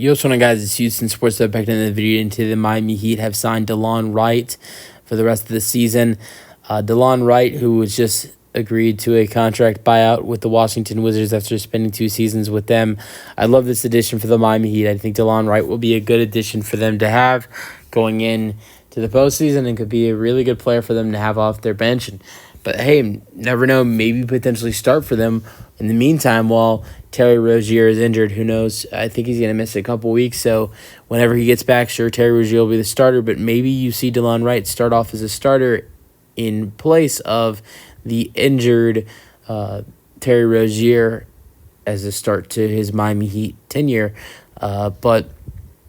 Yo, what's going on, guys? It's Houston Sports Up back in the video. Into the Miami Heat have signed Delon Wright for the rest of the season. Delon Wright, who was just agreed to a contract buyout with the Washington Wizards after spending 2 seasons with them. I love this addition for the Miami Heat. I think Delon Wright will be a good addition for them to have going in to the postseason and could be a really good player for them to have off their bench. But hey, never know, maybe potentially start for them in the meantime while Terry Rozier is injured. Who knows? I think he's going to miss a couple weeks. So whenever he gets back, sure, Terry Rozier will be the starter. But maybe you see Delon Wright start off as a starter in place of the injured Terry Rozier as a start to his Miami Heat tenure. But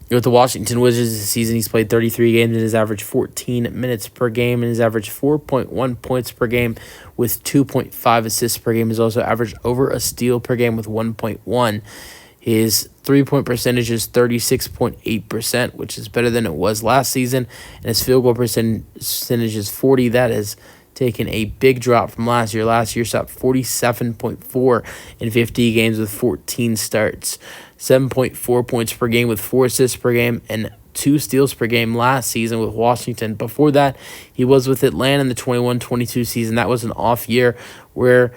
with the Washington Wizards this season, he's played 33 games and has averaged 14 minutes per game and has averaged 4.1 points per game with 2.5 assists per game. He's also averaged over a steal per game with 1.1. His three-point percentage is 36.8%, which is better than it was last season. And his field goal percentage is 40. That has taken a big drop from last year. Last year shot 47.4 in 50 games with 14 starts. 7.4 points per game with 4 assists per game and 2 steals per game last season with Washington. Before that, he was with Atlanta in the 21-22 season. That was an off year where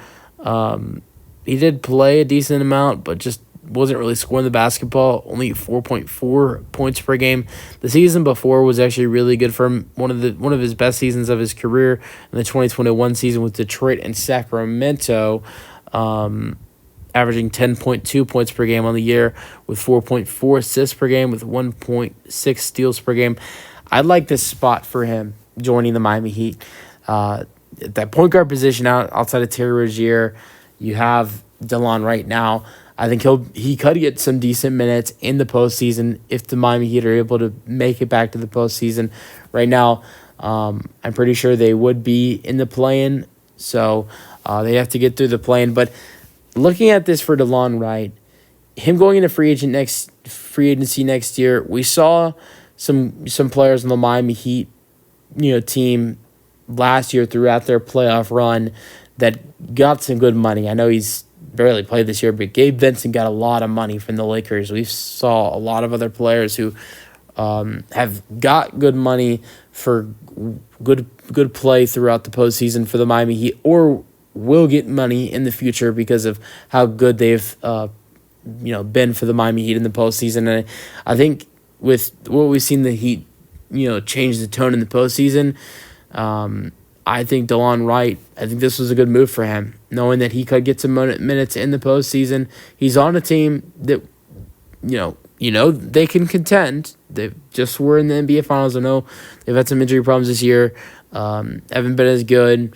he did play a decent amount, but just wasn't really scoring the basketball, only 4.4 points per game. The season before was actually really good for him, one of his best seasons of his career in the 2021 season with Detroit and Sacramento, averaging 10.2 points per game on the year with 4.4 assists per game with 1.6 steals per game. I'd like this spot for him joining the Miami Heat. That point guard position outside of Terry Rozier, you have Delon right now. I think he could get some decent minutes in the postseason if the Miami Heat are able to make it back to the postseason. Right now, I'm pretty sure they would be in the play-in, so they have to get through the play-in. But looking at this for Delon Wright, him going into free agency next year, we saw some players on the Miami Heat, team last year throughout their playoff run that got some good money. I know he's barely played this year, but Gabe Vincent got a lot of money from the Lakers. We saw a lot of other players who have got good money for good play throughout the postseason for the Miami Heat, or will get money in the future because of how good they've been for the Miami Heat in the postseason. And I think with what we've seen the Heat change the tone in the postseason, I think Delon Wright, I think this was a good move for him, knowing that he could get some minutes in the postseason. He's on a team that, they can contend. They just were in the NBA Finals. I know they've had some injury problems this year. Haven't been as good,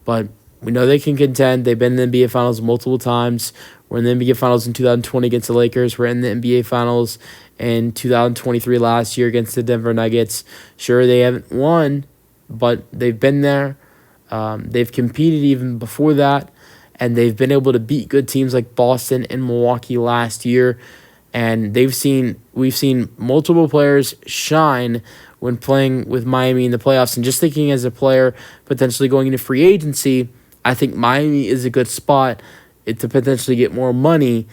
but we know they can contend. They've been in the NBA Finals multiple times. We're in the NBA Finals in 2020 against the Lakers. We're in the NBA Finals in 2023 last year against the Denver Nuggets. Sure, they haven't won, but they've been there. They've competed even before that, and they've been able to beat good teams like Boston and Milwaukee last year. And we've seen multiple players shine when playing with Miami in the playoffs. And just thinking as a player potentially going into free agency, I think Miami is a good spot to potentially get more money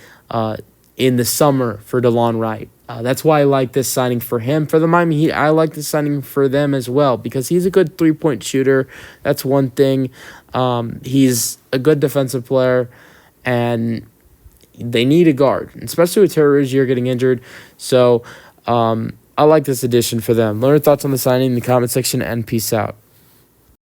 in the summer for Delon Wright. That's why I like this signing for him. For the Miami Heat, I like this signing for them as well because he's a good three-point shooter. That's one thing. He's a good defensive player, and they need a guard, especially with Terry Rozier getting injured. So I like this addition for them. Learn your thoughts on the signing in the comment section, and peace out.